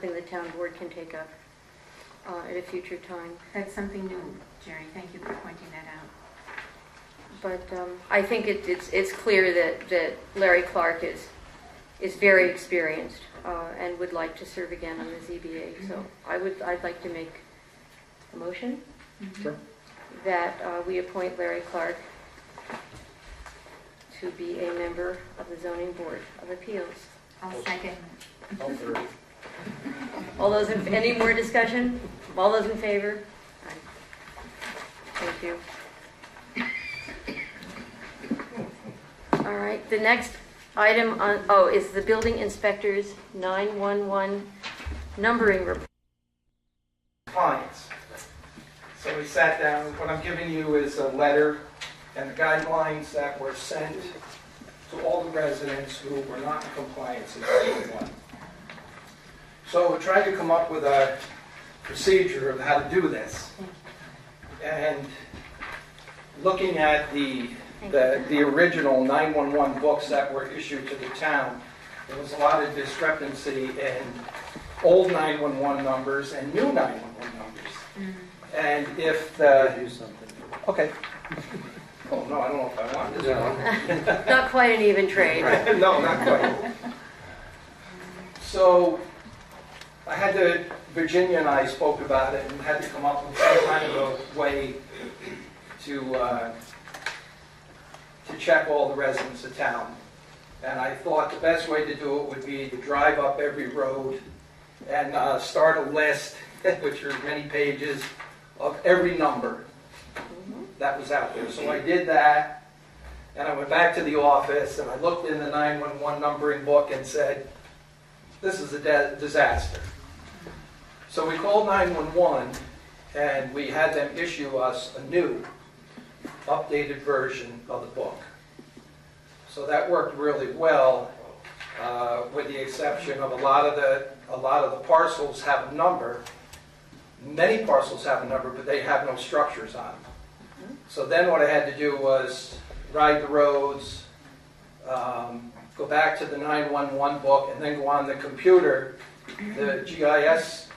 something the town board can take up at a future time. That's something new, Jerry. Thank you for pointing that out. But I think it's clear that Larry Clark is very experienced and would like to serve again on the ZBA. So I'd like to make a motion Sure. that we appoint Larry Clark to be a member of the Zoning Board of Appeals. I'll second. All three. All those any more discussion? All those in favor? Aye. Thank you. All right, the next item is the building inspector's 911 numbering report. Clients. So we sat down. What I'm giving you is a letter and the guidelines that were sent to all the residents who were not in compliance in 911. So we tried to come up with a procedure of how to do this. And looking at the original 911 books that were issued to the town, there was a lot of discrepancy in old 911 numbers and new 911 numbers. Mm-hmm. And if the... Do something. Okay. Oh, no, I don't know if I want this one. Not quite an even trade. No, not quite. So I had to, Virginia and I spoke about it and had to come up with some kind of a way to check all the residents of town. And I thought the best way to do it would be to drive up every road and start a list, which are many pages, of every number that was out there. So I did that, and I went back to the office, and I looked in the 911 numbering book and said, this is a disaster. So we called 911, and we had them issue us a new, updated version of the book. So that worked really well, with the exception of a lot of the parcels have a number. Many parcels have a number, but they have no structures on them. So then what I had to do was ride the roads, go back to the 911 book, and then go on the computer, the GIS,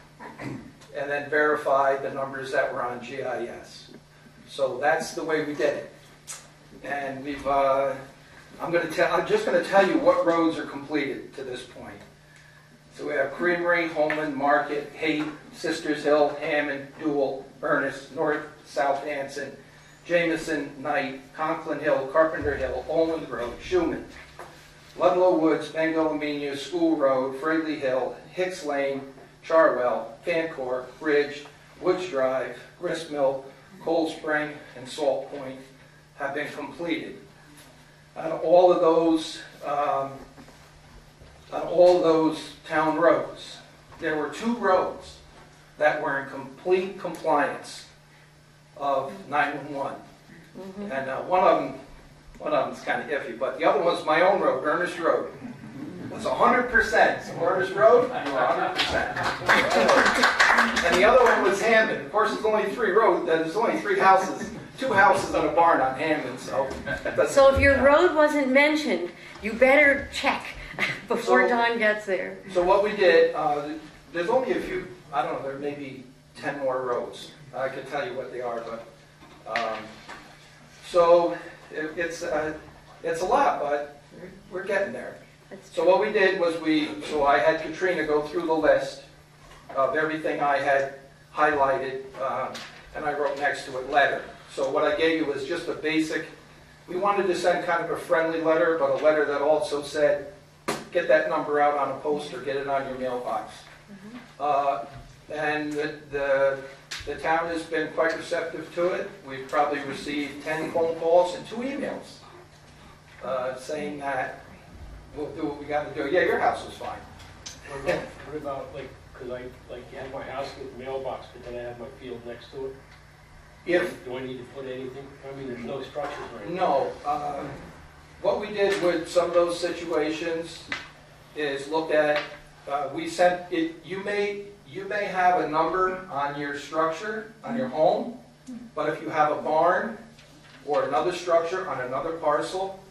and then verify the numbers that were on GIS. So that's the way we did it. And we've, I'm just going to tell you what roads are completed to this point. So we have Creamery, Holman, Market, Haight, Sisters Hill, Hammond, Dual, Ernest, North, South Anson, Jameson, Knight, Conklin Hill, Carpenter Hill, Olmond Road, Schumann, Ludlow Woods, Bengal Amenia, School Road, Frigley Hill, Hicks Lane, Charwell, Fancourt, Ridge, Woods Drive, Gristmill, Cold Spring, and Salt Point have been completed. On all of those town roads, there were 2 roads that were in complete compliance of 911. And one of them's kind of iffy, but the other one's my own road, Ernest Road. It was 100%. So Ernest Road, 100%. And the other one was Hammond. Of course, there's only 3 roads. There's only 3 houses, 2 houses and a barn on Hammond. So if your road wasn't mentioned, you better check before Don gets there. So what we did, there's only a few, I don't know, there may be 10 more roads. I can tell you what they are, but so it's a lot, but we're getting there. So what we did was I had Katrina go through the list of everything I had highlighted, and I wrote next to it letter. So what I gave you was just a basic, we wanted to send kind of a friendly letter, but a letter that also said, get that number out on a poster, get it on your mailbox. And the town has been quite receptive to it. We've probably received 10 phone calls and 2 emails saying that we'll do what we got to do. Yeah, your house is fine. What about like, because I have my house with a mailbox, but then I have my field next to it? Do I need to put anything? I mean, there's no structures or anything. No. What we did with some of those situations is look at, we sent it, you may have a number on your structure, on your home, but if you have a barn or another structure on another parcel,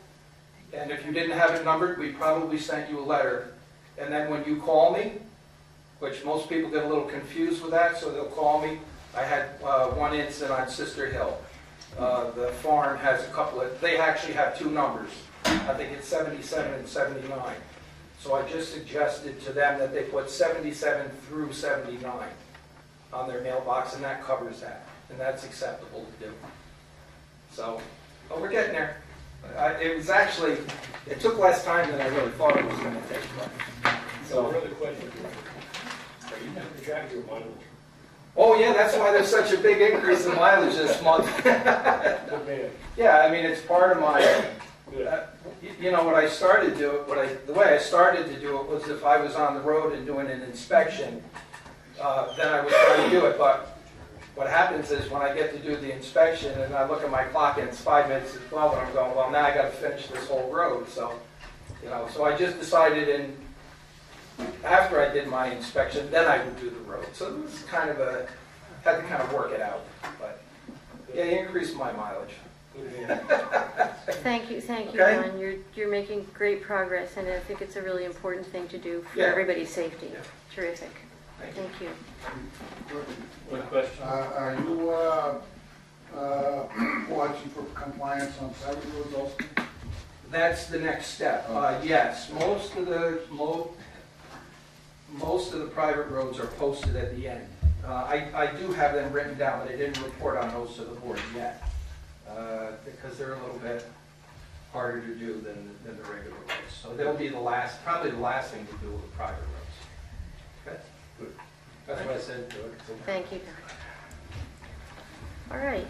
and if you didn't have it numbered, we probably sent you a letter. And then when you call me, which most people get a little confused with that, so they'll call me. I had one incident on Sister Hill. The farm has a couple of, they actually have two numbers. I think it's 77 and 79. So I just suggested to them that they put 77 through 79 on their mailbox, and that covers that. And that's acceptable to do. So, but we're getting there. It was actually, it took less time than I really thought it was going to take. So, So, another question. Are you keeping track of your mileage? oh yeah, that's why there's such a big increase in mileage this month. Good man. Yeah, I mean, it's part of my, Good. you know, what I started to do, the way I started to do it was if I was on the road and doing an inspection, then I would try to do it. But what happens is when I get to do the inspection and I look at my clock and it's 5 minutes to 12 and I'm going, well, now I got to finish this whole road. So, you know, so I just decided after I did my inspection, then I would do the road. So it was kind of had to kind of work it out. But yeah, it increased my mileage. Good man. Thank you, Okay. Ron. You're making great progress, and I think it's a really important thing to do for Yeah. everybody's safety. Yeah. Terrific. Thank you. Thank you. One question. Are you watching for compliance on side roads also? That's the next step. Yes, most of the private roads are posted at the end. I do have them written down, but I didn't report on those to the board yet, because they're a little bit harder to do than the regular roads. So they'll be probably the last thing to do with the private roads. Okay? Good. That's what I said. Thank you. All right.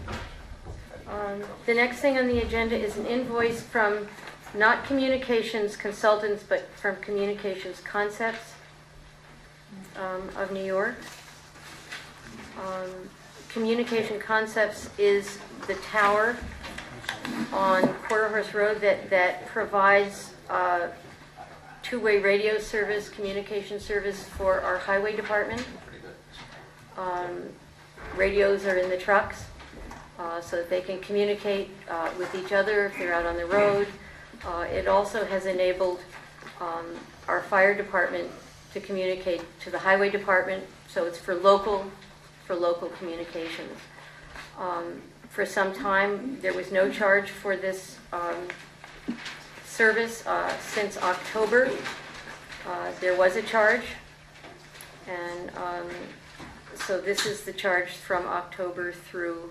The next thing on the agenda is an invoice from not Communications Consultants, but from Communications Concepts of New York. Communication Concepts is the tower on Quarter Horse Road that provides two-way radio service, communication service for our highway department. Radios are in the trucks so that they can communicate with each other if they're out on the road. It also has enabled our fire department to communicate to the highway department, so it's for local communications. For some time, there was no charge for this service. Since October, there was a charge, and so this is the charge from October through